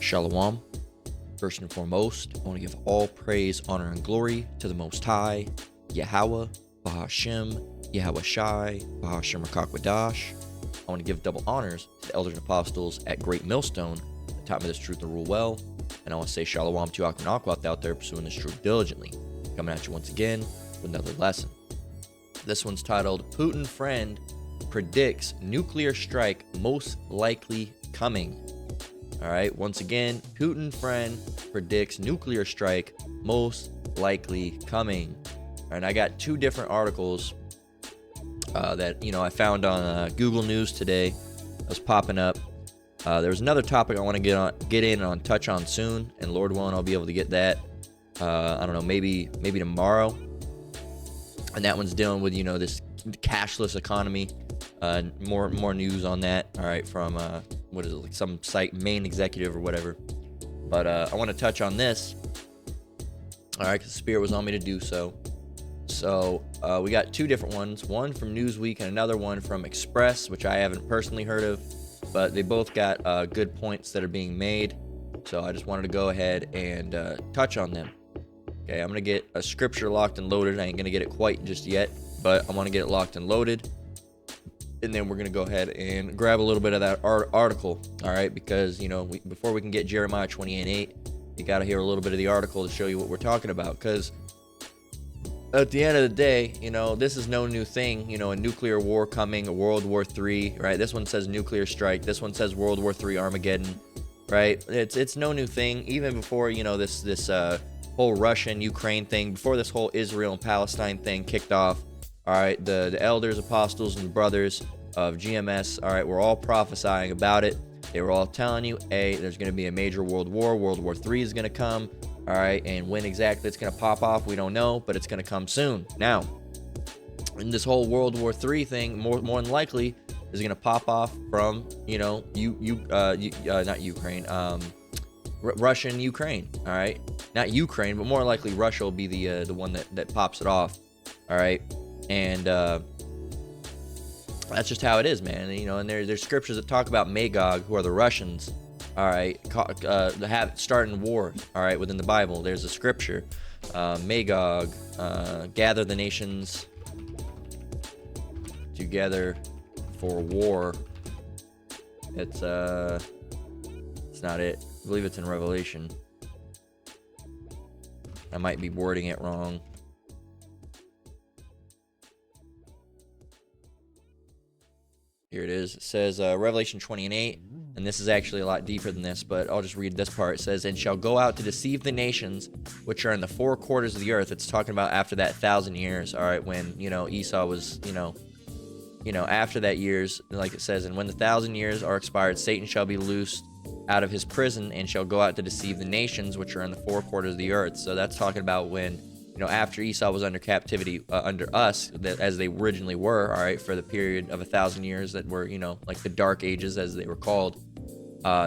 Shalom. First and foremost, I want to give all praise, honor, and glory to the Most High, Yahweh, Bahashem, Yahweh Shai, Bahashem Rakakwadash. I want to give double honors to the elders and apostles at Great Millstone that taught me this truth and rule well. And I want to say Shalom to Akanakwat out there pursuing this truth diligently. Coming at you once again with another lesson. This one's titled, Putin Friend Predicts Nuclear Strike Most Likely Coming. All right, once again, Putin friend predicts nuclear strike most likely coming. All right, and I got two different articles that I found on Google News today. That was popping up. There's another topic I want to get in on, touch on soon, and Lord willing, I'll be able to get that. I don't know, maybe tomorrow. And that one's dealing with this cashless economy. More news on that. All right, from what is it, like some site main executive or whatever. But I want to touch on this. All right, because the Spirit was on me to do so. So we got two different ones. One from Newsweek and another one from Express, which I haven't personally heard of, but they both got good points that are being made. So I just wanted to go ahead and touch on them. Okay, I'm gonna get a scripture locked and loaded. I ain't gonna get it quite just yet, but I want to get it locked and loaded. And then we're going to go ahead and grab a little bit of that article, all right? Because, before we can get Jeremiah 28:8, you got to hear a little bit of the article to show you what we're talking about. Because at the end of the day, this is no new thing. A nuclear war coming, a World War III, right? This one says nuclear strike. This one says World War III Armageddon, right? It's no new thing. Even before, this whole Russian-Ukraine thing, before this whole Israel and Palestine thing kicked off, all right, the elders, apostles, and brothers of GMS, all right, we're all prophesying about it. They were all telling you, hey, there's going to be a major world war. World War III is going to come, all right, and when exactly it's going to pop off, we don't know, but it's going to come soon. Now, in this whole World War III thing, more than likely, is going to pop off from, not Ukraine, Russia and Ukraine, all right? Not Ukraine, but more likely Russia will be the one that pops it off, all right? And that's just how it is, man. And there's scriptures that talk about Magog, who are the Russians, all right, starting war, all right, within the Bible. There's a scripture, Magog, gather the nations together for war. It's not it. I believe it's in Revelation. I might be wording it wrong. Here it is. It says Revelation 20:8, and this is actually a lot deeper than this, but I'll just read this part. It says, and shall go out to deceive the nations which are in the four quarters of the earth. It's talking about after that 1,000 years, all right, when, Esau was, after that years, like it says, and when the 1,000 years are expired, Satan shall be loosed out of his prison and shall go out to deceive the nations which are in the four quarters of the earth. So that's talking about when, after Esau was under captivity under us, as they originally were, all right, for the period of 1,000 years that were, like the dark ages as they were called,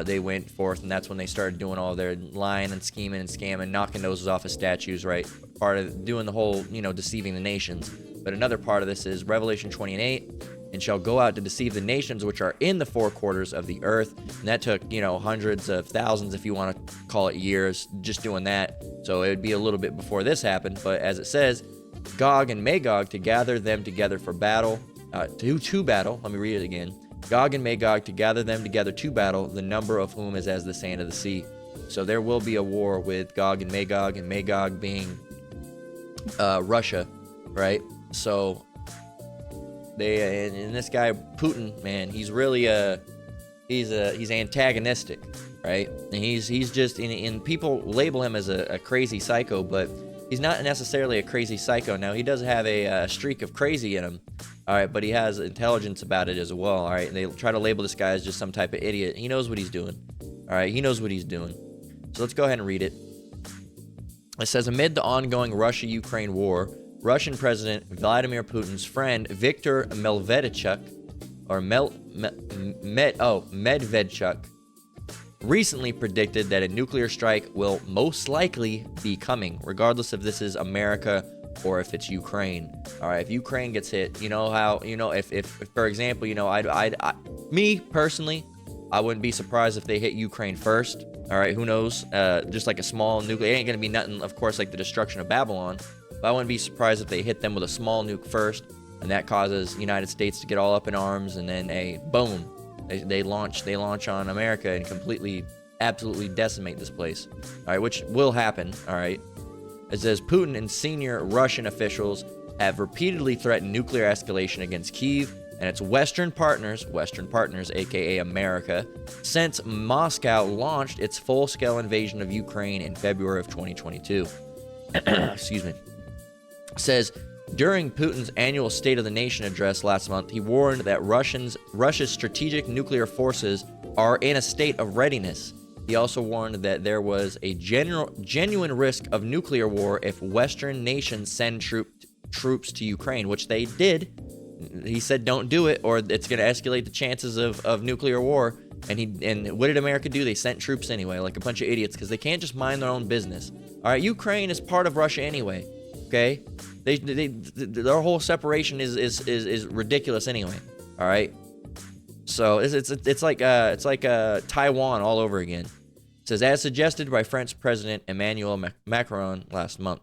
they went forth, and that's when they started doing all their lying and scheming and scamming, knocking noses off of statues, right? Part of doing the whole, deceiving the nations. But another part of this is Revelation 20:8, and shall go out to deceive the nations which are in the four quarters of the earth. And that took, hundreds of thousands, if you want to call it years, just doing that. So it would be a little bit before this happened. But as it says, Gog and Magog to gather them together for battle, to battle. Let me read it again. Gog and Magog to gather them together to battle, the number of whom is as the sand of the sea. So there will be a war with Gog and Magog being Russia, right? So they and this guy Putin, man, he's really he's antagonistic, right? And he's just and people label him as a crazy psycho, but he's not necessarily a crazy psycho. Now he does have a streak of crazy in him, all right, but he has intelligence about it as well, all right. And they try to label this guy as just some type of idiot. He knows what he's doing, all right. He knows what he's doing. So let's go ahead and read it. It says, amid the ongoing Russia-Ukraine war, Russian President Vladimir Putin's friend Viktor Medvedchuk recently predicted that a nuclear strike will most likely be coming, regardless if this is America or if it's Ukraine. All right, if Ukraine gets hit, if for example, me personally, I wouldn't be surprised if they hit Ukraine first. All right, who knows? Just like a small nuclear, it ain't gonna be nothing, of course, like the destruction of Babylon. But I wouldn't be surprised if they hit them with a small nuke first, and that causes the United States to get all up in arms, and then boom, they launch on America and completely, absolutely decimate this place. All right, which will happen. All right. It says Putin and senior Russian officials have repeatedly threatened nuclear escalation against Kyiv and its Western partners, aka America, since Moscow launched its full-scale invasion of Ukraine in February of 2022. Excuse me. It says during Putin's annual State of the Nation address last month, he warned that Russia's strategic nuclear forces are in a state of readiness. He also warned that there was a genuine risk of nuclear war if Western nations send troops to Ukraine, which they did. He said, don't do it, or it's going to escalate the chances of nuclear war. And what did America do? They sent troops anyway, like a bunch of idiots, because they can't just mind their own business. All right, Ukraine is part of Russia anyway. Okay, their whole separation is ridiculous anyway. All right, so it's like Taiwan all over again. It says, as suggested by French President Emmanuel Macron last month.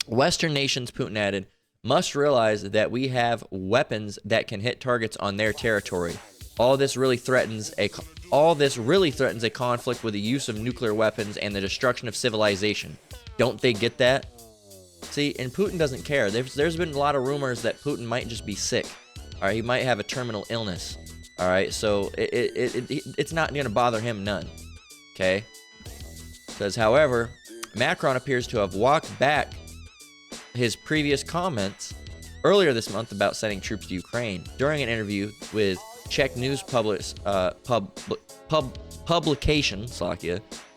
Western nations, Putin added, must realize that we have weapons that can hit targets on their territory. All this really threatens a conflict with the use of nuclear weapons and the destruction of civilization. Don't they get that? See, and Putin doesn't care. There's been a lot of rumors that Putin might just be sick. All right, he might have a terminal illness. All right, so it's not going to bother him none. Okay? Says, however, Macron appears to have walked back his previous comments earlier this month about sending troops to Ukraine. During an interview with Czech news publication,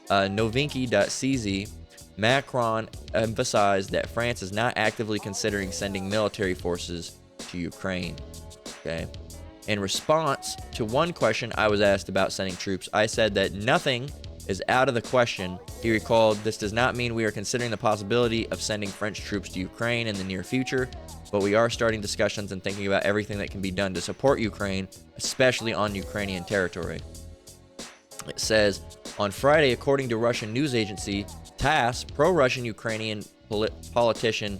Novinky.cz, Macron emphasized that France is not actively considering sending military forces to Ukraine. Okay. In response to one question I was asked about sending troops, I said that nothing is out of the question. He recalled, this does not mean we are considering the possibility of sending French troops to Ukraine in the near future, but we are starting discussions and thinking about everything that can be done to support Ukraine, especially on Ukrainian territory. It says, on Friday, according to Russian news agency TASS, pro-Russian Ukrainian politician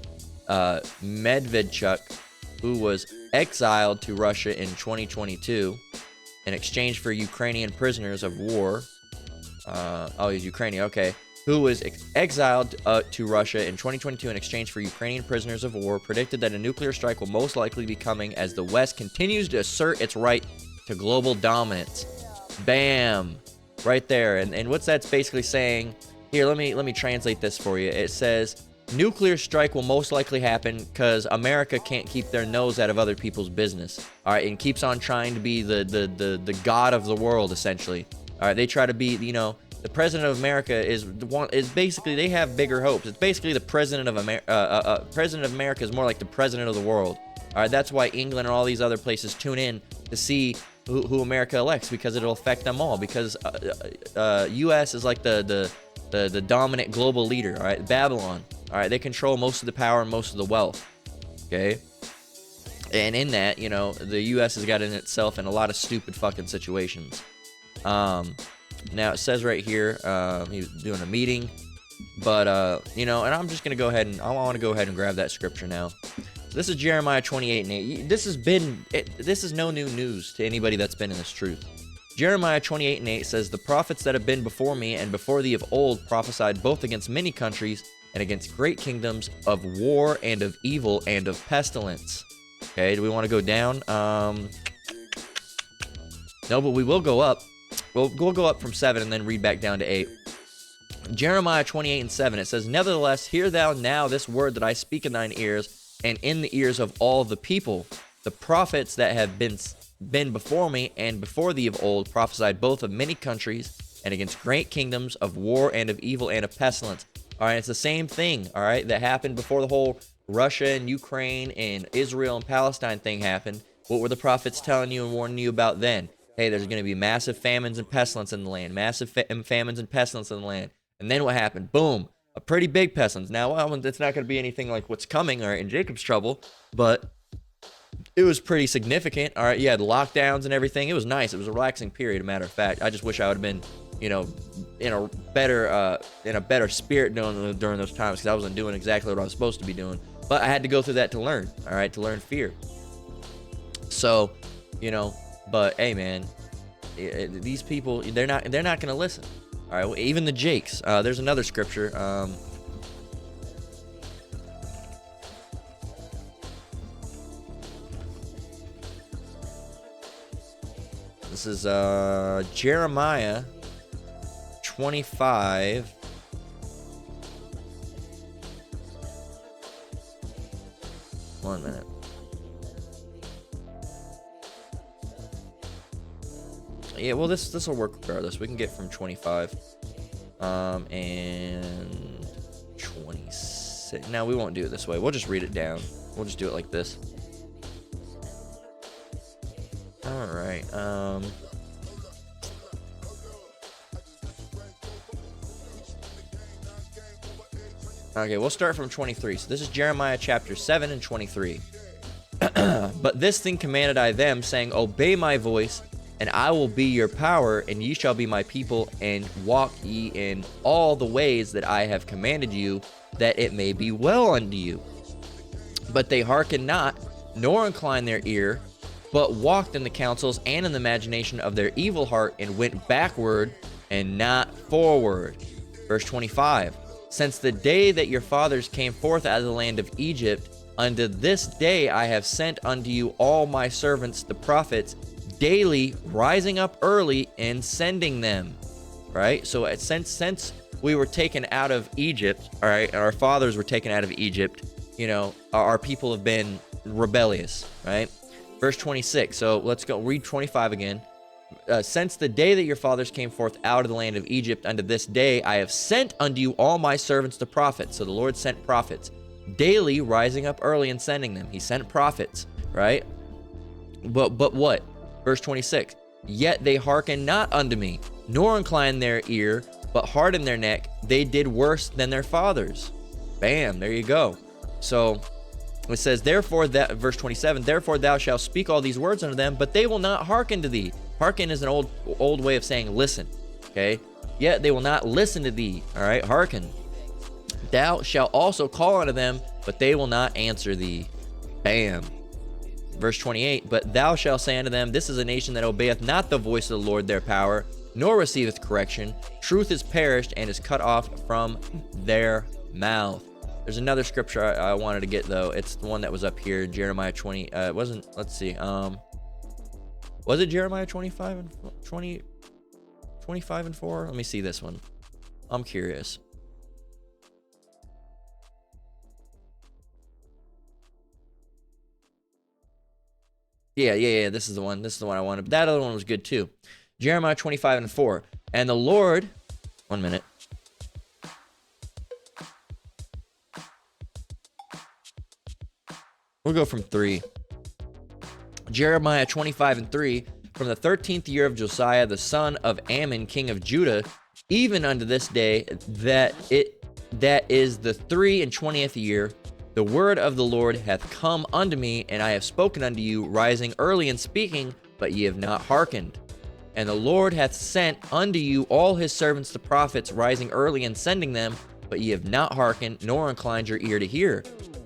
Medvedchuk, who was exiled to Russia in 2022 in exchange for Ukrainian prisoners of war, he's Ukrainian, okay, who was exiled to Russia in 2022 in exchange for Ukrainian prisoners of war, predicted that a nuclear strike will most likely be coming as the West continues to assert its right to global dominance. Bam! Right there. And what's that's basically saying, here, let me translate this for you. It says, nuclear strike will most likely happen because America can't keep their nose out of other people's business. All right, and keeps on trying to be the god of the world, essentially. All right, they try to be, the president of America is basically, they have bigger hopes. It's basically the president of America. President of America is more like the president of the world. All right, that's why England and all these other places tune in to see who America elects, because it'll affect them all. Because U.S. is like the dominant global leader. All right, Babylon. All right, they control most of the power and most of the wealth. Okay, and in that, the U.S. has gotten itself in a lot of stupid fucking situations. Now it says right here, he was doing a meeting, but and I'm just gonna go ahead and I want to go ahead and grab that scripture now. So this is Jeremiah 28:8. This is no new news to anybody that's been in this truth. Jeremiah 28:8 says, the prophets that have been before me and before thee of old prophesied both against many countries and against great kingdoms, of war and of evil and of pestilence. Okay, do we want to go down? No, but we will go up. We'll go up from 7 and then read back down to 8. Jeremiah 28:7, it says, nevertheless, hear thou now this word that I speak in thine ears, and in the ears of all the people. The prophets that have been before me and before thee of old prophesied both of many countries and against great kingdoms, of war and of evil and of pestilence. All right, it's the same thing, all right, that happened before the whole Russia and Ukraine and Israel and Palestine thing happened. What were the prophets telling you and warning you about then? Hey, there's going to be massive famines and pestilence in the land. Massive famines and pestilence in the land. And then what happened? Boom. A pretty big pestilence. Now, it's not going to be anything like what's coming or in Jacob's trouble, but it was pretty significant. All right, you had lockdowns and everything. It was nice. It was a relaxing period, a matter of fact. I just wish I would have been, you know, in a better spirit during those times, because I wasn't doing exactly what I was supposed to be doing. But I had to go through that to learn, all right, to learn fear. So, you know, but hey, man, these people, they're not going to listen. All right, well, even the Jakes. There's another scripture. This is Jeremiah 25. One minute. Yeah, well, this will work regardless. We can get from 25 and 26. No, we won't do it this way. We'll just read it down. We'll just do it like this. All right. Okay, we'll start from 23. So this is Jeremiah chapter 7 and 23. But this thing commanded I them, saying, Obey my voice, and I will be your power, and ye shall be my people, and walk ye in all the ways that I have commanded you, that it may be well unto you. But they hearkened not, nor inclined their ear, but walked in the counsels and in the imagination of their evil heart, and went backward and not forward. Verse 25. Since the day that your fathers came forth out of the land of Egypt, unto this day I have sent unto you all my servants the prophets, daily rising up early and sending them. Right? So since we were taken out of Egypt, all right, our fathers were taken out of Egypt, you know, our people have been rebellious, right? Verse 26. So let's go read 25 again. Since the day that your fathers came forth out of the land of Egypt unto this day, I have sent unto you all my servants the prophets. So the Lord sent prophets, daily rising up early and sending them. He sent prophets, right? But what? Verse 26. Yet they hearken not unto me, nor incline their ear, but harden their neck. They did worse than their fathers. Bam, there you go. So it says, therefore, that verse 27, therefore thou shalt speak all these words unto them, but they will not hearken to thee. Hearken is an old way of saying listen, okay? Yet they will not listen to thee, all right? Hearken. Thou shalt also call unto them, but they will not answer thee. Bam. Verse 28, but thou shalt say unto them, this is a nation that obeyeth not the voice of the Lord their power, nor receiveth correction. Truth is perished and is cut off from their mouth. There's another scripture I wanted to get, though. It's the one that was up here, Jeremiah 20. It wasn't, let's see. Was it Jeremiah 25 and 20, 25 and 4? Let me see this one. I'm curious. Yeah. This is the one. This is the one I wanted. That other one was good too. Jeremiah 25 and 4. And the Lord, 1 minute. We'll go from 3. Jeremiah 25 and 3, from the 13th year of Josiah, the son of Ammon, king of Judah, even unto this day, that is the 23 year, the word of the Lord hath come unto me, and I have spoken unto you, rising early and speaking, but ye have not hearkened. And the Lord hath sent unto you all his servants the prophets, rising early and sending them, but ye have not hearkened, nor inclined your ear to hear.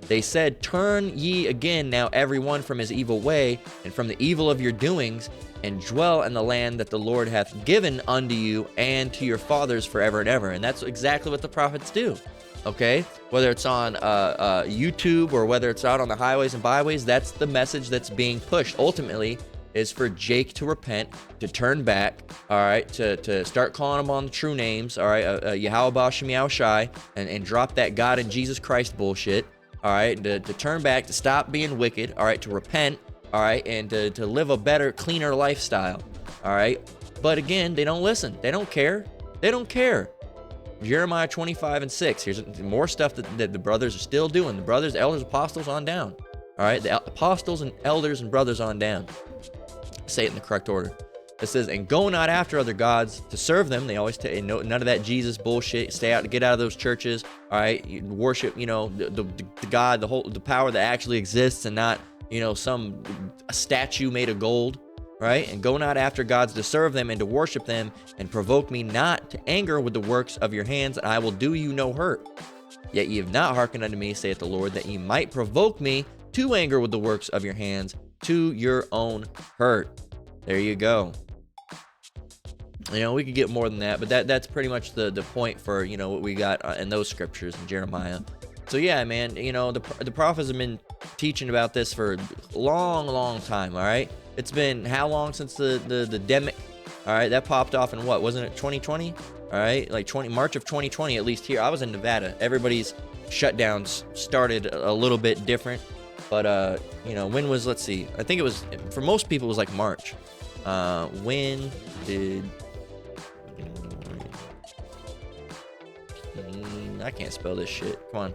They said, turn ye again now every one from his evil way, and from the evil of your doings, and dwell in the land that the Lord hath given unto you and to your fathers forever and ever. And that's exactly what the prophets do, okay? Whether it's on YouTube or whether it's out on the highways and byways, that's the message that's being pushed. Ultimately, is for Jake to repent, to turn back, all right, to start calling them on the true names, all right, Yahweh Shem Yahweh Shai, and drop that God and Jesus Christ bullshit. All right, to turn back, to stop being wicked, all right, to repent, all right, and to live a better, cleaner lifestyle, all right? But again, they don't listen. They don't care. They don't care. Jeremiah 25 and 6. Here's more stuff that the brothers are still doing. The brothers, elders, apostles on down. All right, the apostles and elders and brothers on down. Say it in the correct order. It says, and go not after other gods to serve them. They always say, none of that Jesus bullshit. Stay out, get out of those churches. All right, you worship, the God, the power that actually exists, and not you know, a statue made of gold, right? And go not after gods to serve them and to worship them, and provoke me not to anger with the works of your hands, and I will do you no hurt. Yet ye have not hearkened unto me, saith the Lord, that ye might provoke me to anger with the works of your hands, to your own hurt. There you go. You know, we could get more than that, but that's pretty much the point for, you know, what we got in those scriptures in Jeremiah. So yeah, man, you know, the prophets have been teaching about this for a long time, all right? It's been how long since the demic, all right? That popped off in what? Wasn't it 2020? All right, like March of 2020, at least here. I was in Nevada. Everybody's shutdowns started a little bit different. But, you know, when was, let's see. I think it was, for most people, it was like March. When did... I can't spell this shit. Come on.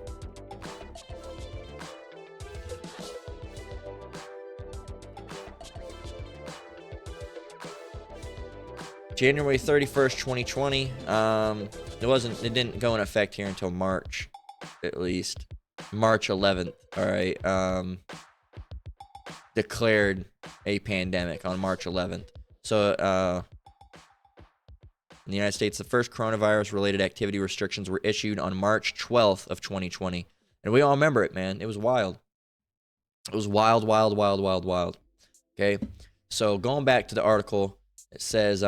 January 31st, 2020. It didn't go in effect here until March, at least. March 11th, all right, declared a pandemic on March 11th. So, in the United States, the first coronavirus-related activity restrictions were issued on March 12th of 2020. And we all remember it, man. It was wild. It was wild. Okay? So, going back to the article, it says,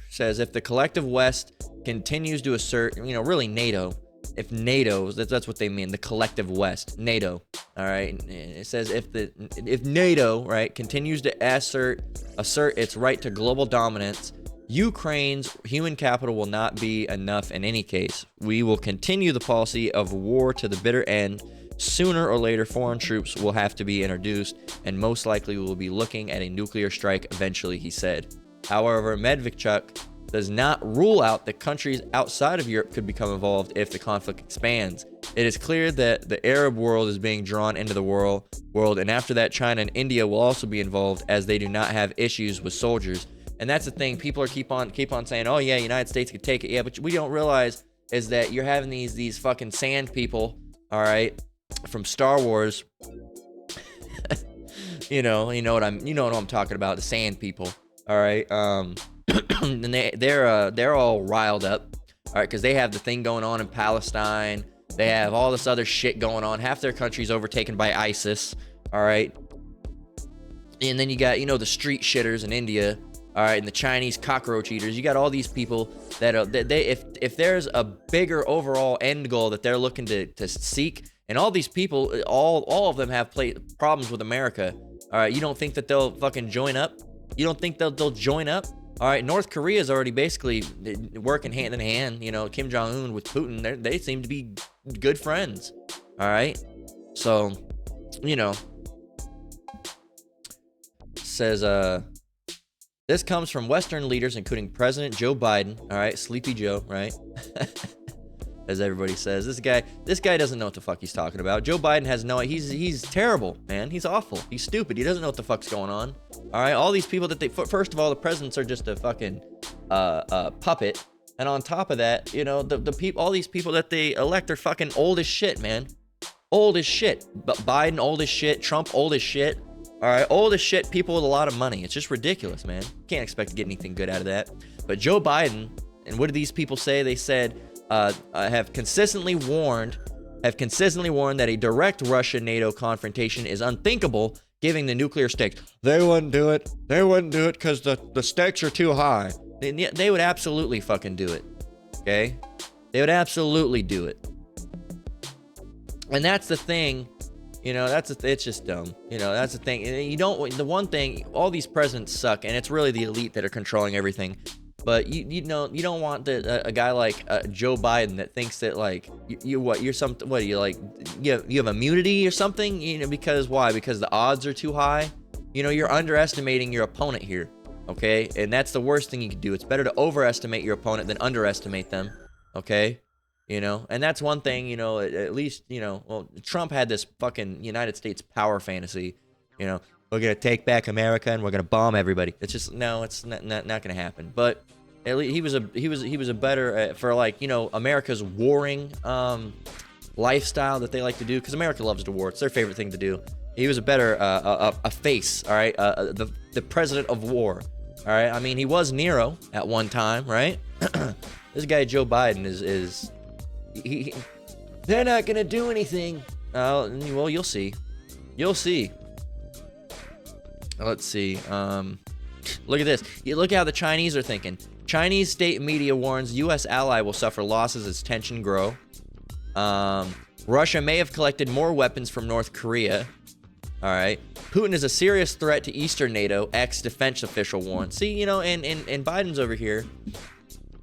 if the collective West continues to assert, you know, really NATO, if NATO, that's what they mean, the collective West, NATO, all right? It says if NATO, right, continues to assert its right to global dominance, Ukraine's human capital will not be enough in any case. We will continue the policy of war to the bitter end. Sooner or later, foreign troops will have to be introduced, and most likely we will be looking at a nuclear strike eventually, he said. However, Medvedchuk does not rule out that countries outside of Europe could become involved if the conflict expands. It is clear that the Arab world is being drawn into the world, and after that, China and India will also be involved, as they do not have issues with soldiers. And that's the thing. People are keep on saying, "Oh yeah, United States could take it." Yeah, but we don't realize is that you're having these fucking sand people, all right, from Star Wars. you know what I'm talking about, the sand people, all right. And they're all riled up, all right, because they have the thing going on in Palestine. They have all this other shit going on. Half their country's overtaken by ISIS, all right. And then you got, you know, the street shitters in India, all right, and the Chinese cockroach eaters. You got all these people that if there's a bigger overall end goal that they're looking to seek, and all these people, all of them have problems with America, all right. You don't think that they'll fucking join up? You don't think they'll join up? All right, North Korea is already basically working hand in hand. You know, Kim Jong-un with Putin, they seem to be good friends. All right, so, you know, says this comes from Western leaders, including President Joe Biden. All right, Sleepy Joe, right? As everybody says, this guy doesn't know what the fuck he's talking about. Joe Biden has he's terrible, man. He's awful. He's stupid. He doesn't know what the fuck's going on. All right, all these people first of all, the presidents are just a fucking puppet, and on top of that, you know, all these people that they elect are fucking old as shit, man. Old as shit. But Biden old as shit. Trump old as shit. All right, old as shit. People with a lot of money. It's just ridiculous, man. Can't expect to get anything good out of that. But Joe Biden, and what did these people say? They said, have consistently warned that a direct Russia-NATO confrontation is unthinkable, giving the nuclear stakes. They wouldn't do it because the stakes are too high. They would absolutely fucking do it. Okay? They would absolutely do it. And that's the thing. You know, it's just dumb. You know, that's the thing. The one thing, all these presidents suck, and it's really the elite that are controlling everything. But you don't want a guy like Joe Biden that thinks that, like, you have immunity or something, you know, because why? Because the odds are too high. You know, you're underestimating your opponent here, okay? And that's the worst thing you can do. It's better to overestimate your opponent than underestimate them, okay? You know, and that's one thing, you know, at least, you know, well, Trump had this fucking United States power fantasy, you know, we're going to take back America and we're going to bomb everybody. It's just, no, it's not going to happen. But at least he was a better for, like, you know, America's warring lifestyle that they like to do, because America loves to war. It's their favorite thing to do. He was a better a face, all right? The president of war, all right? I mean, he was Nero at one time, right? This guy Joe Biden is they're not gonna do anything. Well, you'll see. You'll see. Let's see. Look at this. Look how the Chinese are thinking. Chinese state media warns U.S. ally will suffer losses as tension grow. Russia may have collected more weapons from North Korea. All right. Putin is a serious threat to Eastern NATO, ex-defense official warned. See, you know, and Biden's over here,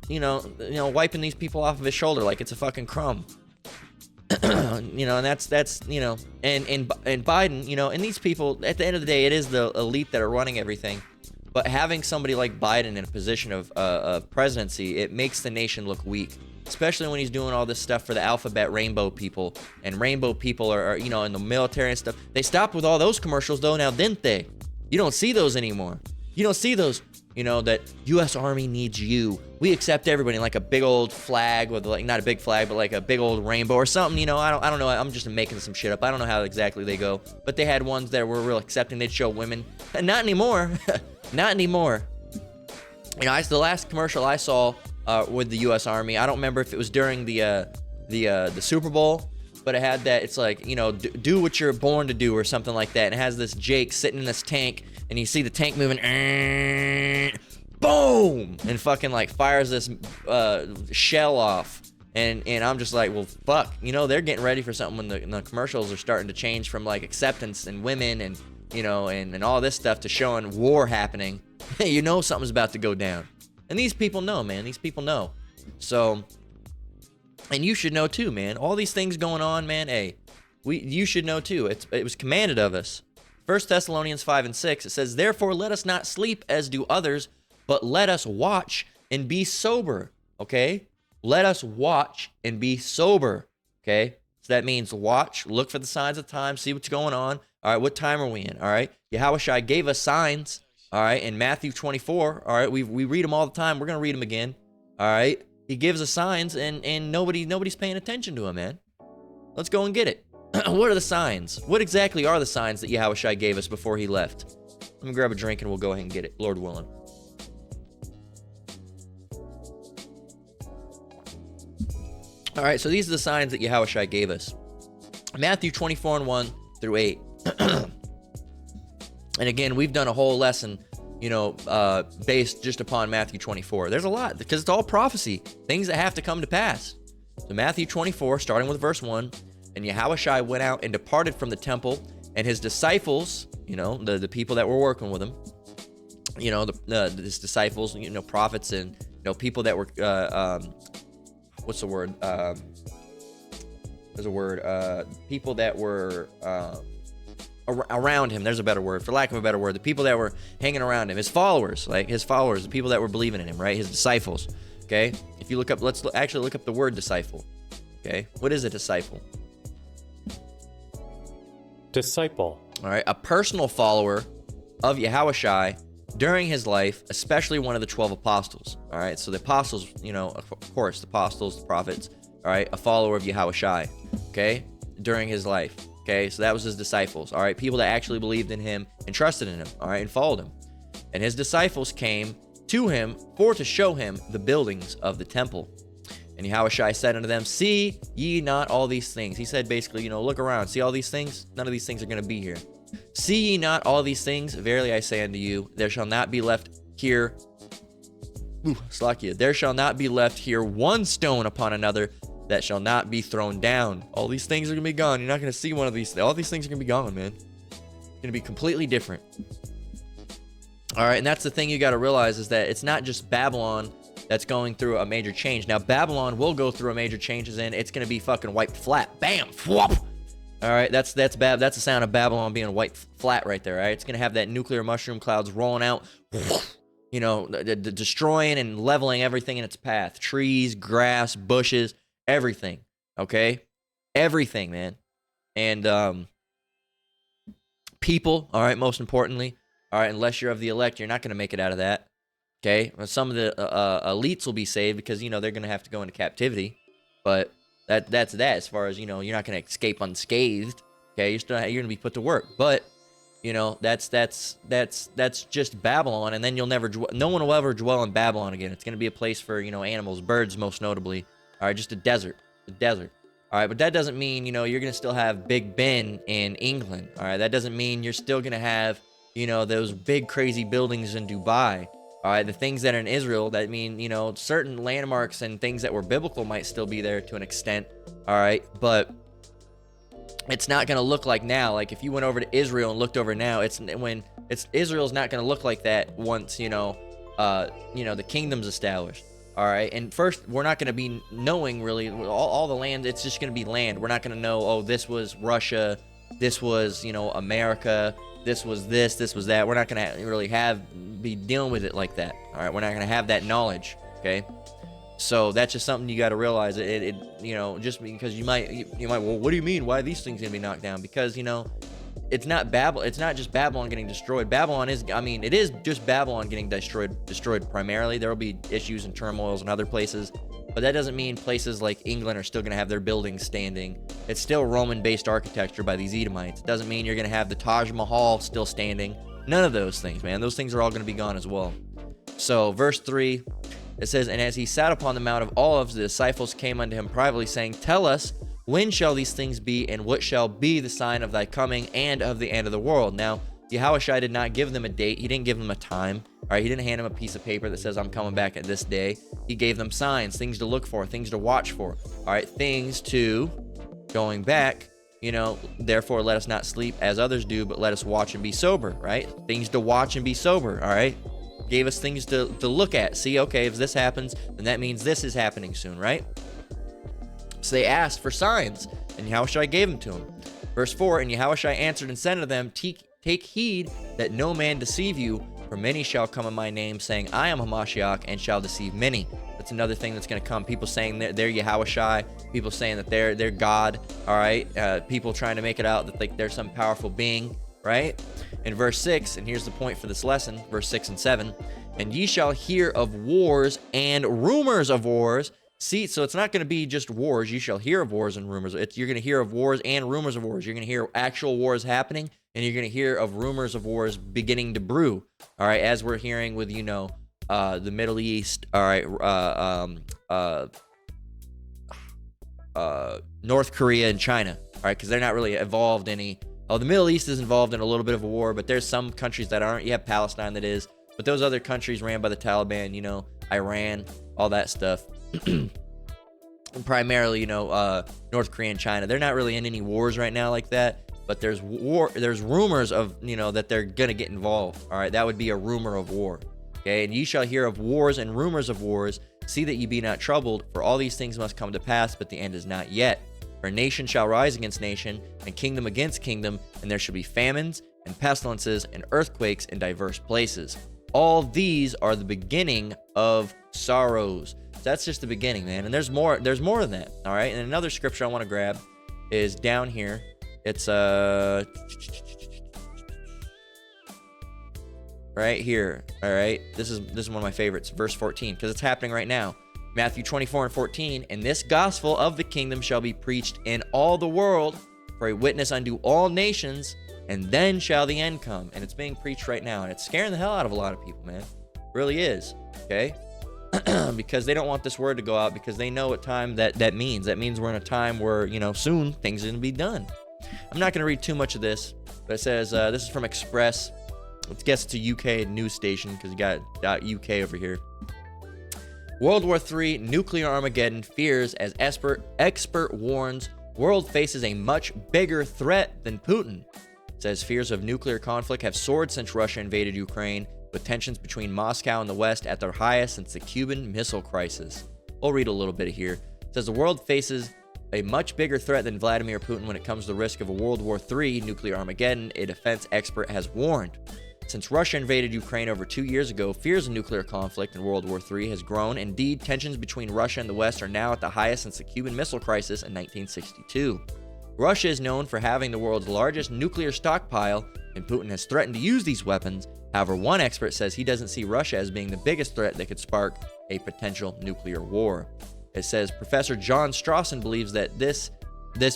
you know, wiping these people off of his shoulder like it's a fucking crumb. You know, and that's you know, and Biden, you know, and these people, at the end of the day, it is the elite that are running everything. But having somebody like Biden in a position of presidency, it makes the nation look weak, especially when he's doing all this stuff for the alphabet rainbow people. And rainbow people are, you know, in the military and stuff. They stopped with all those commercials, though, now, didn't they? You don't see those anymore. You don't see those, you know, that U.S. Army needs you. We accept everybody, like a big old flag with, like, not a big flag, but like a big old rainbow or something, you know. I don't know. I'm just making some shit up. I don't know how exactly they go. But they had ones that were real accepting. They'd show women. And not anymore. Not anymore. You know, the last commercial I saw with the U.S. Army, I don't remember if it was during the Super Bowl, but it had that, it's like, you know, do what you're born to do or something like that. And it has this Jake sitting in this tank, and you see the tank moving, boom, and fucking like fires this shell off. And I'm just like, well, fuck, you know, they're getting ready for something when the commercials are starting to change from like acceptance and women and, you know, and all this stuff to showing war happening. You know something's about to go down. And these people know, man. These people know. So, and you should know too, man. All these things going on, man. Hey, you should know too. It was commanded of us. 1 Thessalonians 5:6, it says, therefore let us not sleep as do others, but let us watch and be sober. Okay? Let us watch and be sober. Okay? So that means watch, look for the signs of the time, see what's going on. All right, what time are we in? All right, Yahushua gave us signs. All right, in Matthew 24. All right, we read them all the time. We're gonna read them again. All right, he gives us signs, and nobody's paying attention to him, man. Let's go and get it. What are the signs? What exactly are the signs that Yahushua gave us before he left? Let me grab a drink and we'll go ahead and get it, Lord willing. All right, so these are the signs that Yahushua gave us. Matthew 24:1-8. And again, we've done a whole lesson, you know, based just upon Matthew 24. There's a lot, because it's all prophecy, things that have to come to pass. So Matthew 24, starting with verse 1, and Yahushua went out and departed from the temple, and his disciples, you know, the people that were working with him, you know, his disciples, you know, prophets and, you know, people that were, what's the word? There's a word. People that were around him. There's a better word, for lack of a better word. The people that were hanging around him, his followers, the people that were believing in him, right? His disciples. Okay. If you look up, let's actually look up the word disciple. Okay. What is a disciple? Disciple. All right. A personal follower of Yahushua during his life, especially one of the 12 apostles. All right. So the apostles, you know, of course, the apostles, the prophets. All right. A follower of Yahushua. Okay. During his life. Okay, so that was his disciples, all right? People that actually believed in him and trusted in him, all right, and followed him. And his disciples came to him to show him the buildings of the temple. And Yahushua said unto them, see ye not all these things? He said basically, you know, look around, see all these things? None of these things are going to be here. See ye not all these things? Verily I say unto you, there shall not be left here, there shall not be left here one stone upon another that shall not be thrown down. All these things are going to be gone. You're not going to see one of these. All these things are going to be gone, man. It's going to be completely different. All right, and that's the thing you got to realize, is that it's not just Babylon that's going through a major change. Now, Babylon will go through a major changes, and it's going to be fucking wiped flat. Bam! Whoop! All right, that's the sound of Babylon being wiped flat right there, right? It's going to have that nuclear mushroom clouds rolling out, you know, destroying and leveling everything in its path. Trees, grass, bushes, everything, okay? Everything, man. And people, all right, most importantly, all right, unless you're of the elect, you're not going to make it out of that, okay? Some of the elites will be saved because, you know, they're going to have to go into captivity, but That's that. As far as, you know, you're not going to escape unscathed. Okay, you're going to be put to work. But, you know, that's just Babylon, and then no one will ever dwell in Babylon again. It's going to be a place for, you know, animals, birds most notably. All right, just a desert. All right, but that doesn't mean, you know, you're going to still have Big Ben in England. All right, that doesn't mean you're still going to have, you know, those big crazy buildings in Dubai. All right, the things that are in Israel, that mean, you know, certain landmarks and things that were biblical might still be there to an extent. All right, but it's not going to look like now. Like if you went over to Israel and looked over now, Israel's not going to look like that once, you know, the kingdom's established. All right, and first, we're not going to be knowing really all the land. It's just going to be land. We're not going to know, oh, this was Russia, this was, you know, America, this was that. We're not going to really be dealing with it like that. All right, we're not going to have that knowledge. Okay, so that's just something you got to realize. It you know, just because you might, well, what do you mean? Why are these things going to be knocked down? Because, you know, it's not just Babylon getting destroyed. It is just Babylon getting destroyed primarily. There will be issues and turmoils in other places, but that doesn't mean places like England are still going to have their buildings standing. It's still Roman-based architecture by these Edomites. It doesn't mean you're going to have the Taj Mahal still standing. None of those things, man. Those things are all going to be gone as well. So, verse 3, it says, "And as he sat upon the Mount of Olives, the disciples came unto him privately, saying, Tell us, when shall these things be, and what shall be the sign of thy coming and of the end of the world?" Now, Yahushua did not give them a date. He didn't give them a time. All right, he didn't hand them a piece of paper that says, I'm coming back at this day. He gave them signs, things to look for, things to watch for. All right, things to, going back, you know, therefore let us not sleep as others do, but let us watch and be sober, right? Things to watch and be sober, all right? Gave us things to look at. See, okay, if this happens, then that means this is happening soon, right? So they asked for signs, and Yahushua gave them to them. Verse 4, "And Yahushua answered and said unto them, Take heed that no man deceive you, for many shall come in my name, saying, I am Hamashiach, and shall deceive many." That's another thing that's going to come. People saying they're Yahushua, people saying that they're God, all right? People trying to make it out that like they're some powerful being, right? In verse 6, and here's the point for this lesson, verse 6 and 7, "And ye shall hear of wars and rumors of wars." See, so it's not going to be just wars. You shall hear of wars and rumors. You're going to hear of wars and rumors of wars. You're going to hear actual wars happening, and you're going to hear of rumors of wars beginning to brew. All right, as we're hearing with, you know, the Middle East. All right, North Korea and China. All right, because they're not really involved any. Oh, the Middle East is involved in a little bit of a war, but there's some countries that aren't. You have Palestine that is, but those other countries ran by the Taliban. You know, Iran, all that stuff. Primarily, you know, North Korea and China. They're not really in any wars right now like that, but there's rumors of, you know, that they're gonna get involved. All right, that would be a rumor of war. Okay, "And ye shall hear of wars and rumors of wars. See that ye be not troubled, for all these things must come to pass, but the end is not yet. For nation shall rise against nation, and kingdom against kingdom, and there shall be famines and pestilences and earthquakes in diverse places. All these are the beginning of sorrows." That's just the beginning, man. And there's more than that. All right. And another scripture I want to grab is down here. It's right here. All right. This is one of my favorites, verse 14, because it's happening right now. Matthew 24 and 14. "And this gospel of the kingdom shall be preached in all the world for a witness unto all nations, and then shall the end come." And it's being preached right now, and it's scaring the hell out of a lot of people, man. It really is. Okay. Because they don't want this word to go out, because they know what time that means. That means we're in a time where, you know, soon things are going to be done. I'm not going to read too much of this, but it says, this is from Express. Let's guess it's a UK news station, because you got .UK over here. "World War III, nuclear Armageddon fears as expert warns world faces a much bigger threat than Putin." It says fears of nuclear conflict have soared since Russia invaded Ukraine, with tensions between Moscow and the West at their highest since the Cuban Missile Crisis. We'll read a little bit here. It says the world faces a much bigger threat than Vladimir Putin when it comes to the risk of a World War III nuclear Armageddon, a defense expert has warned. Since Russia invaded Ukraine over 2 years ago, fears of nuclear conflict in World War III has grown. Indeed, tensions between Russia and the West are now at the highest since the Cuban Missile Crisis in 1962. Russia is known for having the world's largest nuclear stockpile, and Putin has threatened to use these weapons. However, one expert says he doesn't see Russia as being the biggest threat that could spark a potential nuclear war. It says Professor John Strawson believes that this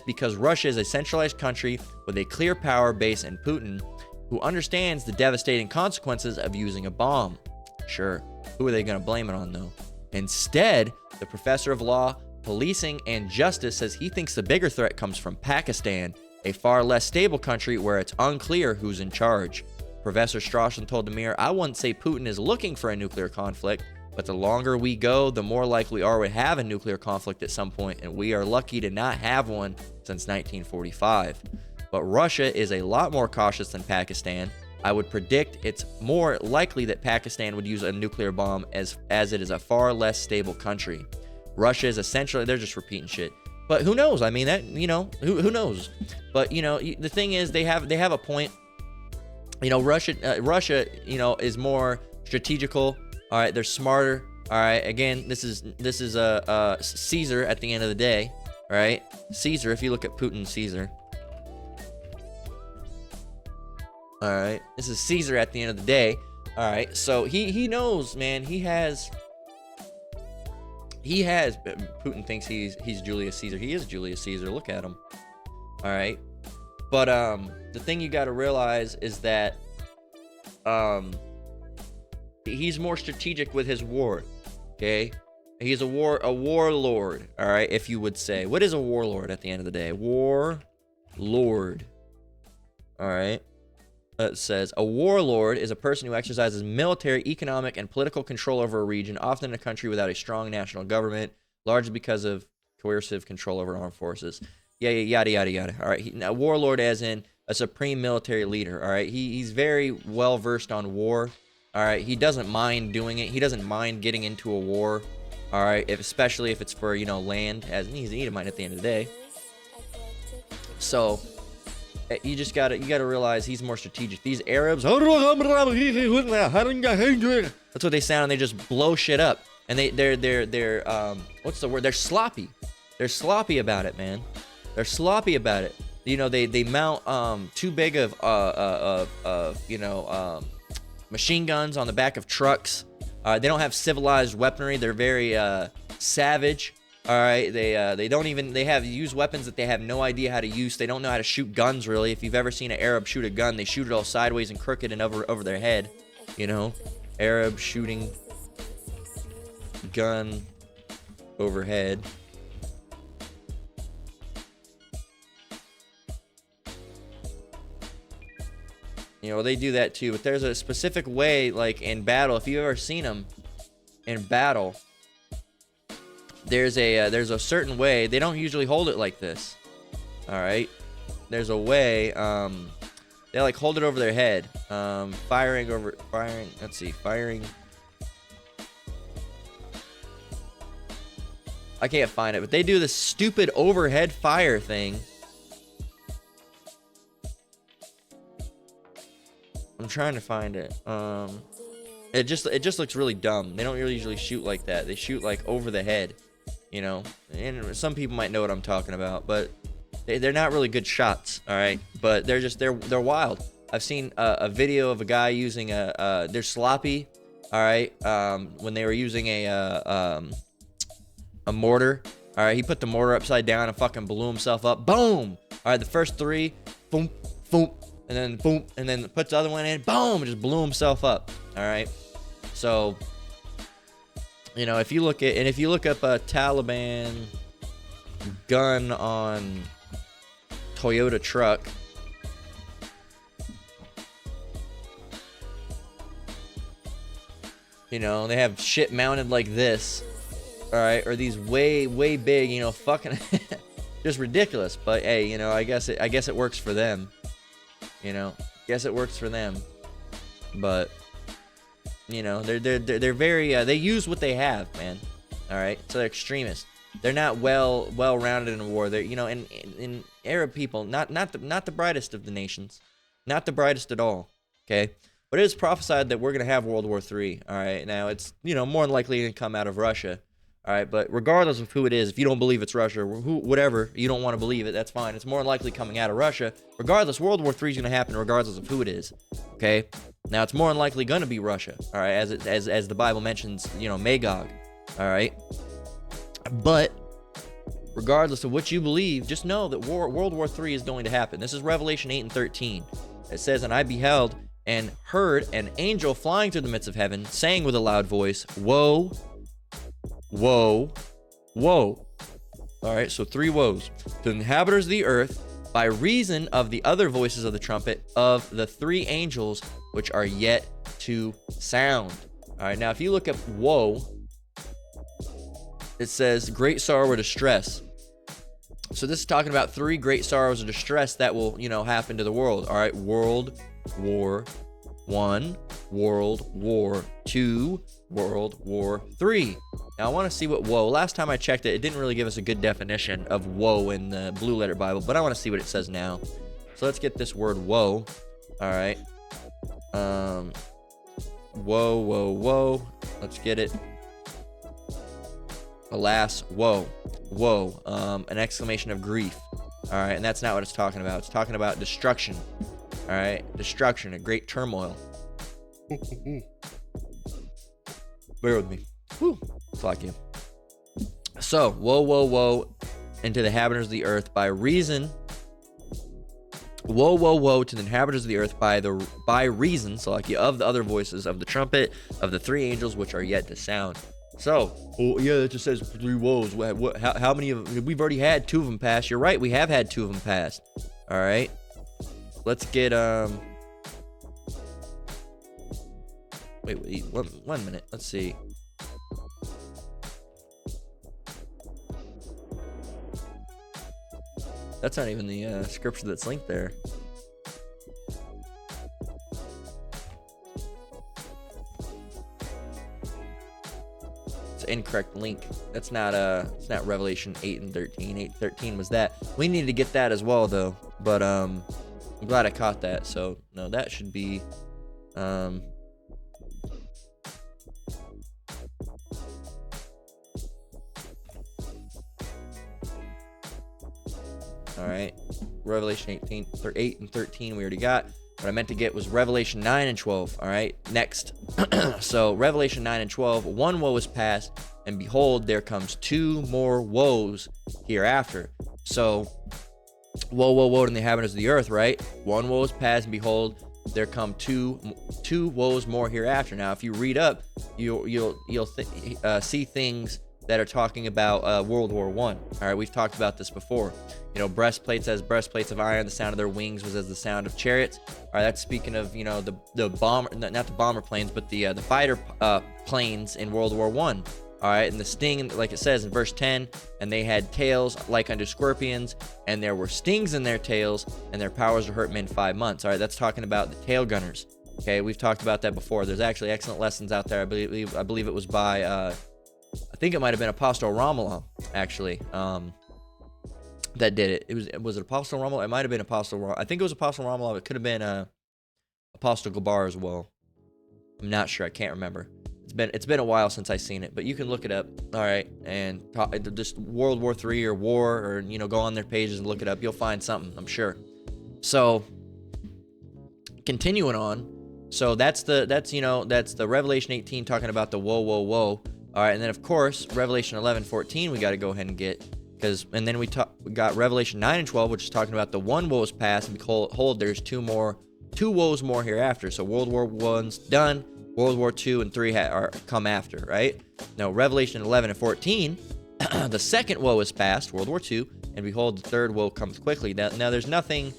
because Russia is a centralized country with a clear power base in Putin, who understands the devastating consequences of using a bomb. Sure, who are they going to blame it on, though? Instead, the professor of law, policing, and justice says he thinks the bigger threat comes from Pakistan, a far less stable country where it's unclear who's in charge. Professor Strawson told the Mirror, I wouldn't say Putin is looking for a nuclear conflict, but the longer we go, the more likely we are to have a nuclear conflict at some point, and we are lucky to not have one since 1945. But Russia is a lot more cautious than Pakistan. I would predict it's more likely that Pakistan would use a nuclear bomb as it is a far less stable country. Russia is essentially, they're just repeating shit. But who knows? I mean, that, you know, who knows? But, you know, the thing is, they have a point. You know, Russia, you know, is more strategical. All right, they're smarter. All right, again, this is Caesar at the end of the day. All right, Caesar. If you look at Putin, Caesar. All right, this is Caesar at the end of the day. All right, so he knows, man. He has. Putin thinks he's Julius Caesar. He is Julius Caesar. Look at him. All right, but the thing you got to realize is that he's more strategic with his war. Okay, he's a warlord. All right, if you would say, what is a warlord at the end of the day? Warlord. All right. It says a warlord is a person who exercises military, economic, and political control over a region, often in a country without a strong national government, largely because of coercive control over armed forces. Yada yada yada. All right, a warlord, as in a supreme military leader. All right, he's very well versed on war. All right, he doesn't mind doing it. He doesn't mind getting into a war. All right, especially if it's for, you know, land, as he's an Edomite at the end of the day. So you gotta realize he's more strategic. These Arabs, that's what they sound, and they just blow shit up. And they're what's the word? They're sloppy. They're sloppy about it, man. They're sloppy about it. You know, they mount too big of machine guns on the back of trucks. They don't have civilized weaponry. They're very savage. All right, they have used weapons that they have no idea how to use. They don't know how to shoot guns, really. If you've ever seen an Arab shoot a gun, they shoot it all sideways and crooked and over their head. You know, Arab shooting gun overhead. You know, they do that too. But there's a specific way, like in battle. If you've ever seen them in battle, there's a certain way. They don't usually hold it like this. All right, there's a way. They like hold it over their head. Firing. Let's see, firing. I can't find it, but they do this stupid overhead fire thing. I'm trying to find it. It just looks really dumb. They don't really usually shoot like that. They shoot like over the head. You know, and some people might know what I'm talking about, but they're not really good shots, all right? But they're wild. I've seen a video of a guy using they're sloppy, all right? When they were using a mortar, all right? He put the mortar upside down and fucking blew himself up. Boom! All right, the first three, boom, boom, and then boom, and then puts the other one in, boom, just blew himself up, all right? So, you know, if you look up a Taliban gun on Toyota truck, you know, they have shit mounted like this, all right, or these way big, you know, fucking just ridiculous. But hey, you know, I guess it works for them. You know, guess it works for them. But you know, they're very they use what they have, man. All right, so they're extremists. They're not well rounded in war. They're, you know, in Arab people, not the brightest of the nations, not the brightest at all. Okay, but it is prophesied that we're gonna have World War III. All right, now it's, you know, more than likely gonna come out of Russia. All right, but regardless of who it is, if you don't believe it's Russia, whatever, you don't want to believe it, that's fine. It's more than likely coming out of Russia. Regardless, World War III is going to happen regardless of who it is. Okay? Now, it's more than likely going to be Russia. All right? As the Bible mentions, you know, Magog. All right? But regardless of what you believe, just know that World War III is going to happen. This is Revelation 8 and 13. It says, and I beheld and heard an angel flying through the midst of heaven, saying with a loud voice, woe, woe, woe. All right, so 3 woes. To the inhabitants of the earth, by reason of the other voices of the trumpet of the 3 angels which are yet to sound. All right, now if you look at woe, it says great sorrow or distress. So this is talking about 3 great sorrows or distress that will, happen to the world. All right, World War I, World War II, World War III. Now I want to see what woe. Last time I checked it, it didn't really give us a good definition of woe in the Blue Letter Bible, but I want to see what it says now. So let's get this word woe. All right. Woe, woe, woe. Let's get it. Alas, woe, woe. An exclamation of grief. All right, and that's not what it's talking about. It's talking about destruction. All right, destruction, a great turmoil. Bear with me. Whew. Fuck you. So, woe, woe, woe, into the inhabitants of the earth by reason. Woe, woe, woe to the inhabitants of the earth by reason, so like of the other voices of the trumpet of the 3 angels which are yet to sound. So, yeah, it just says 3 woes. How many of we've already had 2 of them pass? You're right, we have had 2 of them pass. All right, let's get Wait, one minute. Let's see. That's not even the scripture that's linked there. It's an incorrect link. That's not it's not Revelation 8 and 13. 8 and 13 was that. We need to get that as well though. But I'm glad I caught that. So no, that should be all right, Revelation 8 and 13 we already got. What I meant to get was Revelation 9 and 12. All right, next. So Revelation 9 and 12, 1 woe is past, and behold, there comes 2 more woes hereafter. So, woe, woe, woe to the inhabitants of the earth, right? 1 woe is past, and behold, there come two woes more hereafter. Now, if you read up, you'll see things that are talking about World War I. All right, we've talked about this before. Breastplates as breastplates of iron. The sound of their wings was as the sound of chariots. All right, that's speaking of the bomber, not the bomber planes, but the fighter planes in World War I. All right, and the sting, like it says in verse 10, and they had tails like unto scorpions, and there were stings in their tails, and their powers to hurt men 5 months. All right, that's talking about the tail gunners. Okay, we've talked about that before. There's actually excellent lessons out there. I believe it was by I think it might have been Apostle Romulo, actually, that did it. Was it Apostle Romulo? It might have been Apostle Romulo. I think it was Apostle Romulo. It could have been Apostle Gabar as well. I'm not sure. I can't remember. It's been a while since I've seen it, but you can look it up. All right, and just World War III or war, or go on their pages and look it up. You'll find something, I'm sure. So, continuing on. So that's the Revelation 18 talking about the woe, woe, woe. All right, and then of course Revelation 11:14 we got to go ahead and get, and then we got Revelation 9 and 12, which is talking about the 1 woe is past, and behold, there's 2 woes more hereafter. So World War I's done, World War II and 3 are come after, right? Now Revelation 11 and 14, the 2nd woe is past, World War II, and behold, the 3rd woe comes quickly. Now there's nothing,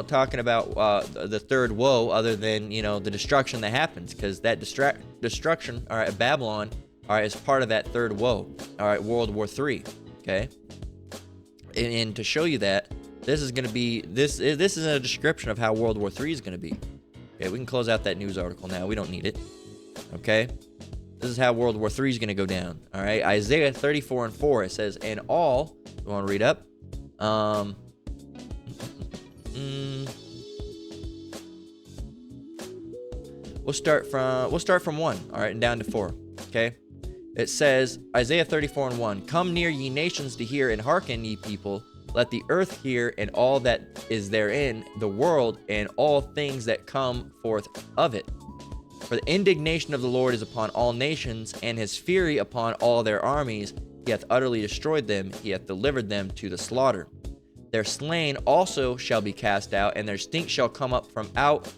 talking about the 3rd woe other than the destruction that happens, because that destruction, all right, Babylon. All right, as part of that 3rd woe, all right, World War III, okay? And to show you that, this is going to be, this is a description of how World War III is going to be. Okay, we can close out that news article now. We don't need it, okay? This is how World War III is going to go down, all right? Isaiah 34 and 4, it says, and all, you want to read up? We'll start from 1, all right, and down to 4, okay? It says, Isaiah 34 and 1, come near ye nations to hear, and hearken ye people. Let the earth hear, and all that is therein, the world, and all things that come forth of it. For the indignation of the Lord is upon all nations, and his fury upon all their armies. he hath utterly destroyed them, he hath delivered them to the slaughter. Their slain also shall be cast out, and their stink shall come up from out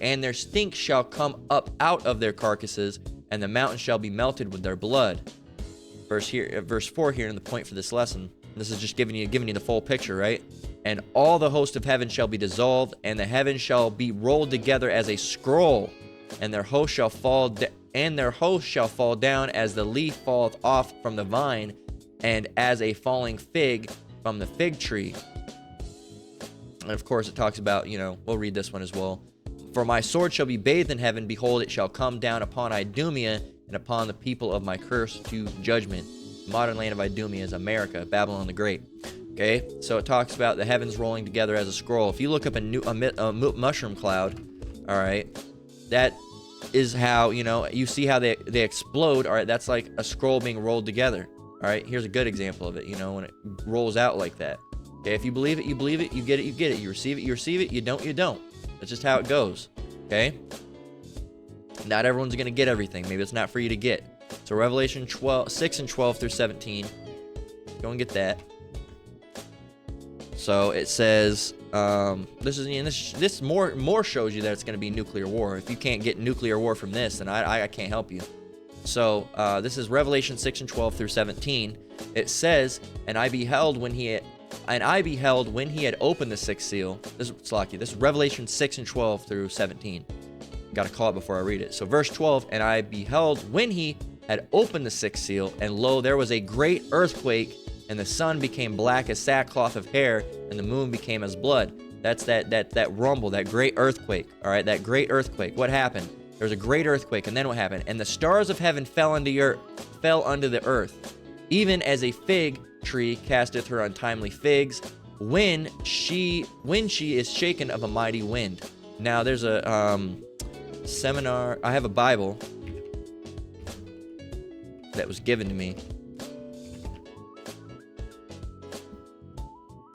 and their stink shall come up out of their carcasses, and the mountain shall be melted with their blood. Verse 4 here, and the point for this lesson. This is just giving you the full picture, right? And all the host of heaven shall be dissolved, and the heavens shall be rolled together as a scroll, and their host shall fall down as the leaf falleth off from the vine, and as a falling fig from the fig tree. And of course, it talks about, we'll read this one as well. For my sword shall be bathed in heaven. Behold, it shall come down upon Idumea and upon the people of my curse to judgment. The modern land of Idumea is America, Babylon the Great. Okay, so it talks about the heavens rolling together as a scroll. If you look up a mushroom cloud, all right, that is how, you see how they explode. All right, that's like a scroll being rolled together. All right, here's a good example of it, when it rolls out like that. Okay, if you believe it, you believe it. You get it, you get it. You receive it, you receive it. You don't, you don't. That's just how it goes. Okay? Not everyone's going to get everything. Maybe it's not for you to get. So Revelation 6 and 12 through 17. Go and get that. So it says, this more shows you that it's going to be nuclear war. If you can't get nuclear war from this, then I can't help you. So this is Revelation 6 and 12 through 17. It says, and I beheld when he had opened the sixth seal. This is Revelation 6 and 12 through 17. Got to call it before I read it. So verse 12, and I beheld when he had opened the sixth seal, and lo, there was a great earthquake, and the sun became black as sackcloth of hair, and the moon became as blood. That's that rumble, that great earthquake. All right, that great earthquake. What happened? There was a great earthquake, and then what happened? And the stars of heaven fell unto the earth, even as a fig tree casteth her untimely figs, when she is shaken of a mighty wind. Now there's a seminar. I have a Bible that was given to me.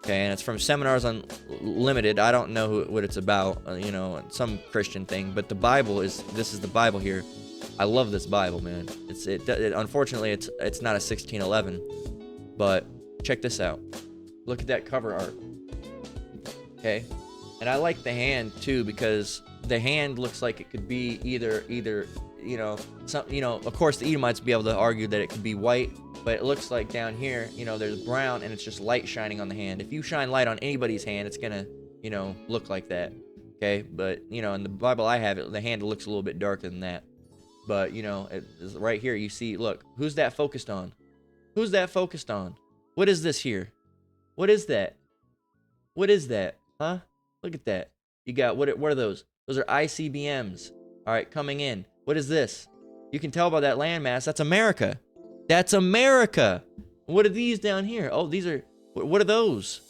Okay, and it's from Seminars Unlimited. I don't know what it's about, some Christian thing, but this is the Bible here. I love this Bible, man. Unfortunately, it's not a 1611, but check this out. Look at that cover art. Okay, and I like the hand too, because the hand looks like it could be either of course the Edomites would be able to argue that it could be white, but it looks like down here, there's brown, and it's just light shining on the hand. If you shine light on anybody's hand, it's gonna, look like that. Okay, but in the Bible I have it, the hand looks a little bit darker than that. But it's right here, you see, look, who's that focused on? Who's that focused on? What is this here? What is that? What is that? Huh? Look at that. You got, what are those? Those are ICBMs. All right, coming in. What is this? You can tell by that landmass, that's America. That's America. What are these down here? Oh, these are, what are those?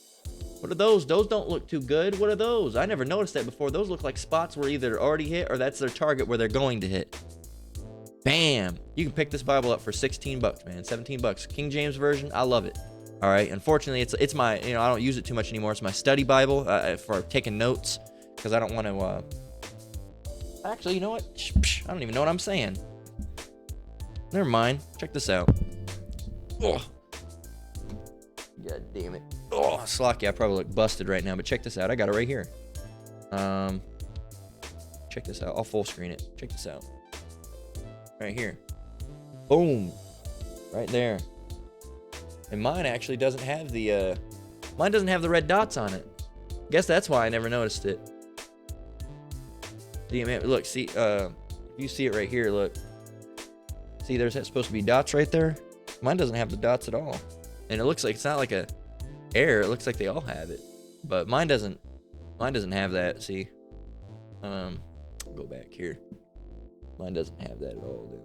What are those? Those don't look too good. What are those? I never noticed that before. Those look like spots where either already hit or that's their target where they're going to hit. Bam. You can pick this Bible up for $16, man. $17. King James Version. I love it. All right. Unfortunately, it's my, I don't use it too much anymore. It's my study Bible for taking notes, because I don't want to, actually, you know what? I don't even know what I'm saying. Never mind. Check this out. Oh. God damn it. Oh, Slocky, I probably look busted right now, but check this out. I got it right here. Check this out. I'll full screen it. Check this out. Right here. Boom. Right there. And mine actually doesn't have the red dots on it. Guess that's why I never noticed it. Look, see, if you see it right here, look. See, there's supposed to be dots right there. Mine doesn't have the dots at all. And it looks like, it's not like a error. It looks like they all have it. But mine doesn't have that, see. Go back here. Mine doesn't have that at all down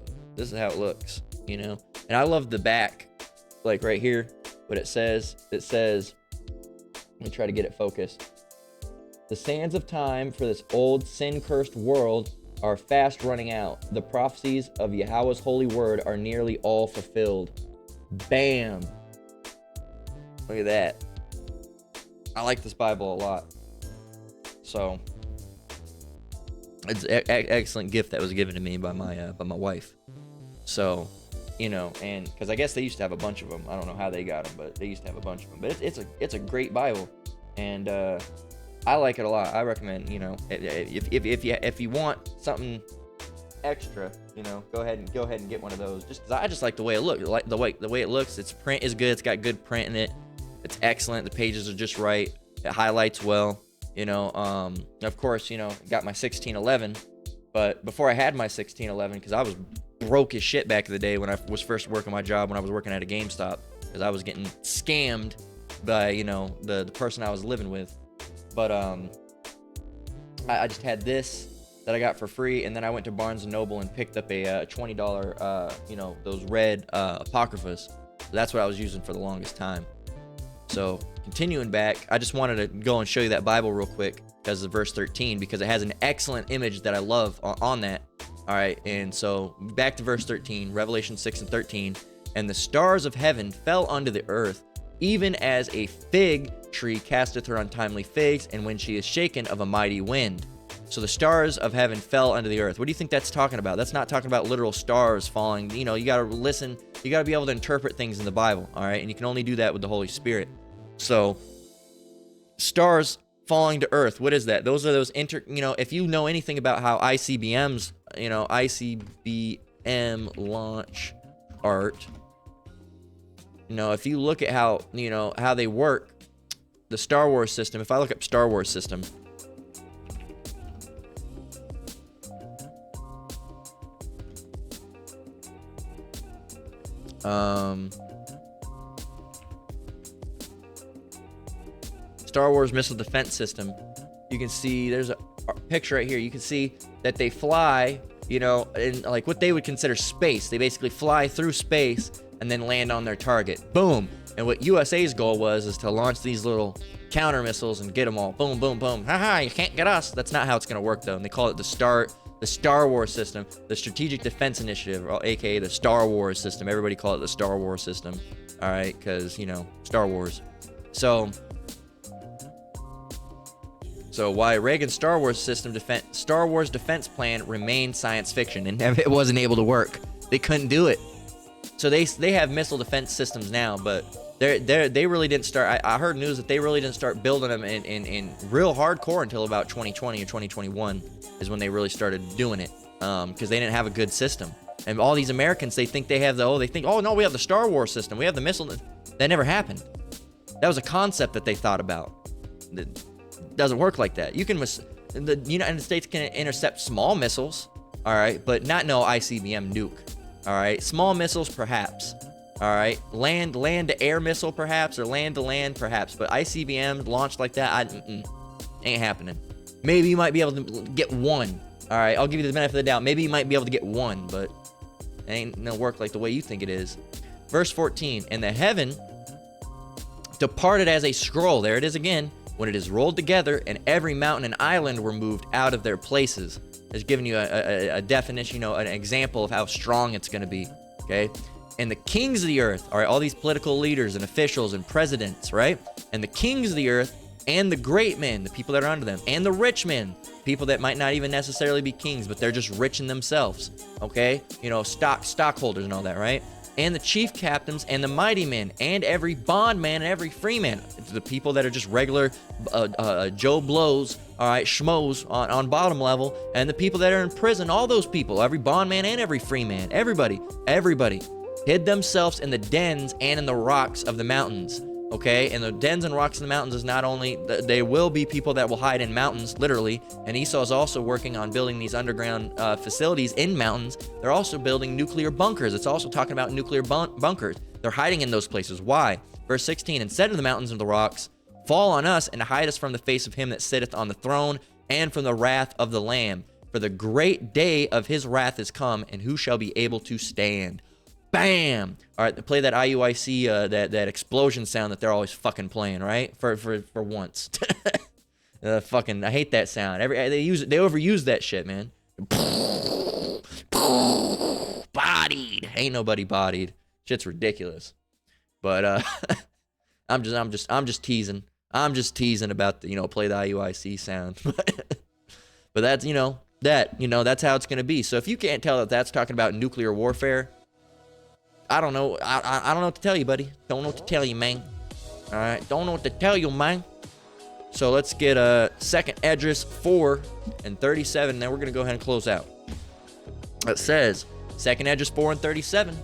there. This is how it looks, And I love the back, like right here, what it says. It says, let me try to get it focused. The sands of time for this old sin-cursed world are fast running out. The prophecies of Yahweh's holy word are nearly all fulfilled. Bam. Look at that. I like this Bible a lot. So, it's an excellent gift that was given to me by my wife. So, you know, and because I guess they used to have a bunch of them. I don't know how they got them, but they used to have a bunch of them. But it's a great Bible, and I like it a lot. I recommend, you know, if you want something extra, you know, go ahead and get one of those. Just 'cause I just like the way it looks. Like the way it looks. Its print is good. It's got good print in it. It's excellent. The pages are just right. It highlights well. You know, of course, you know, got my 1611. But before I had my 1611, because I was broke as shit back in the day when I was first working my job, when I was working at a GameStop, because I was getting scammed by, you know, the person I was living with. But I just had this that I got for free, and then I went to Barnes & Noble and picked up a $20, you know, those red Apocryphas. So that's what I was using for the longest time. So continuing back, I just wanted to go and show you that Bible real quick because of verse 13, because it has an excellent image that I love on that. All right, and so back to verse 13, Revelation 6 and 13. And the stars of heaven fell unto the earth, even as a fig tree casteth her untimely figs, and when she is shaken of a mighty wind. So the stars of heaven fell unto the earth. What do you think that's talking about? That's not talking about literal stars falling. You know, you got to listen. You got to be able to interpret things in the Bible, all right? And you can only do that with the Holy Spirit. So stars falling to earth, what is that? Those are those you know, if you know anything about how ICBMs, you know, ICBM launch art, you know, if you look at how, you know, how they work, the Star Wars system, if I look up Star Wars system, Star Wars Missile Defense System, you can see there's a picture right here. You can see that they fly, you know, in like what they would consider space. They basically fly through space and then land on their target. Boom. And what USA's goal was is to launch these little counter missiles and get them all. Boom, boom, boom. Haha, you can't get us. That's not how it's going to work, though. And they call it the Star Wars system, the Strategic Defense Initiative, or AKA the Star Wars system. Everybody call it the Star Wars system. All right, because, you know, Star Wars. So why Reagan's Star Wars defense plan remained science fiction, and it wasn't able to work. They couldn't do it. So they have missile defense systems now, but they really didn't start. I heard news that they really didn't start building them in real hardcore until about 2020 or 2021 is when they really started doing it, because they didn't have a good system. And all these Americans, they think they have oh no, we have the Star Wars system, we have the missile. That never happened. That was a concept that they thought about. It doesn't work like that. The United States can intercept small missiles, all right, but not no ICBM nuke, all right. Small missiles, perhaps, all right. Land to air missile, perhaps, or land to land, perhaps. But ICBM launched like that, ain't happening. Maybe you might be able to get one, all right. I'll give you the benefit of the doubt. Maybe you might be able to get one, but it ain't no work like the way you think it is. Verse 14, and the heaven departed as a scroll. There it is again. When it is rolled together, and every mountain and island were moved out of their places. It's giving you a definition, you know, an example of how strong it's going to be, okay? And the kings of the earth, all right, all these political leaders and officials and presidents, right? And the kings of the earth and the great men, the people that are under them, and the rich men, people that might not even necessarily be kings, but they're just rich in themselves, okay? You know, stockholders and all that, right? And the chief captains and the mighty men and every bondman and every freeman, the people that are just regular Joe Blows, all right, schmoes on bottom level, and the people that are in prison, all those people, every bondman and every freeman, everybody hid themselves in the dens and in the rocks of the mountains, okay? And the dens and rocks of the mountains is not only, there will be people that will hide in mountains, literally, and Esau is also working on building these underground facilities in mountains. They're also building nuclear bunkers. It's also talking about nuclear bunkers. They're hiding in those places. Why? Verse 16, and said to the mountains and the rocks, fall on us and hide us from the face of him that sitteth on the throne and from the wrath of the Lamb. For the great day of his wrath is come, and who shall be able to stand? Bam! All right, play that IUIC, that explosion sound that they're always fucking playing, right? For once. Fucking, I hate that sound. They overuse that shit, man. Bodied. Ain't nobody bodied. Shit's ridiculous. But I'm just teasing. I'm just teasing about the, play the IUIC sound. But that's, that's how it's gonna be. So if you can't tell that that's talking about nuclear warfare, I don't know. I don't know what to tell you, buddy. Don't know what to tell you, man. All right, don't know what to tell you, man. So let's get a second Esdras 4 and 37. Then we're gonna go ahead and close out. It says, second Esdras 4 and 37.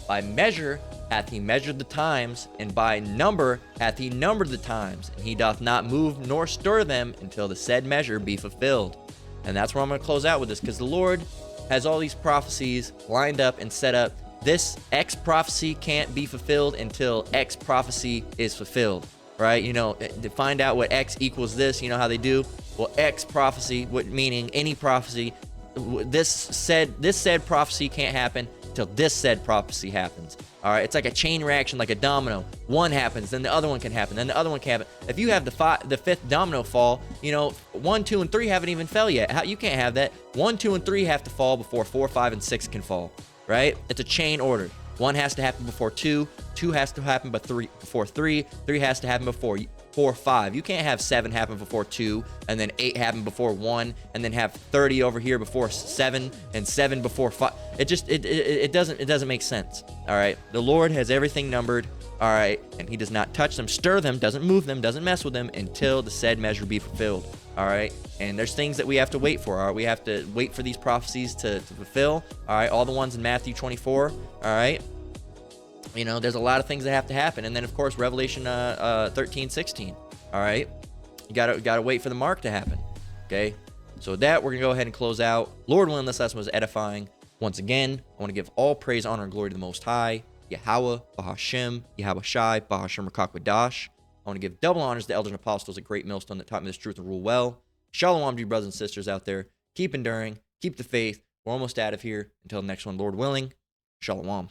By measure hath he measured the times, and by number hath he numbered the times, and he doth not move nor stir them until the said measure be fulfilled. And that's where I'm going to close out with this, because the Lord has all these prophecies lined up and set up. This X prophecy can't be fulfilled until X prophecy is fulfilled, right? You know, to find out what X equals this, you know how they do? Well, X prophecy, meaning any prophecy, this said prophecy can't happen till this said prophecy happens. All right, it's like a chain reaction, like a domino. One happens, then the other one can happen, then the other one can happen. If you have the fifth domino fall, you know, 1, 2, and 3 haven't even fell yet. You can't have that. 1, 2, and 3 have to fall before 4, 5, and 6 can fall, right? It's a chain order. 1 has to happen before 2, 2 has to happen before 3, 3 has to happen before 4, 5. You can't have 7 happen before 2, and then 8 happen before 1, and then have 30 over here before 7, and 7 before 5. It doesn't make sense. All right, the Lord has everything numbered. All right, and He does not touch them, stir them, doesn't move them, doesn't mess with them until the said measure be fulfilled. All right, and there's things that we have to wait for. All right, we have to wait for these prophecies to fulfill. All right, all the ones in Matthew 24. All right. You know, there's a lot of things that have to happen. And then, of course, Revelation 13, 16. All right? You gotta wait for the mark to happen. Okay? So with that, we're going to go ahead and close out. Lord willing, this lesson was edifying. Once again, I want to give all praise, honor, and glory to the Most High, Yahweh, Bahashem, Yahweh Shai, Bahashem Rakakwadash. I want to give double honors to the elders and apostles, a great millstone that taught me this truth and rule well. Shalom to you brothers and sisters out there. Keep enduring. Keep the faith. We're almost out of here. Until the next one, Lord willing. Shalom.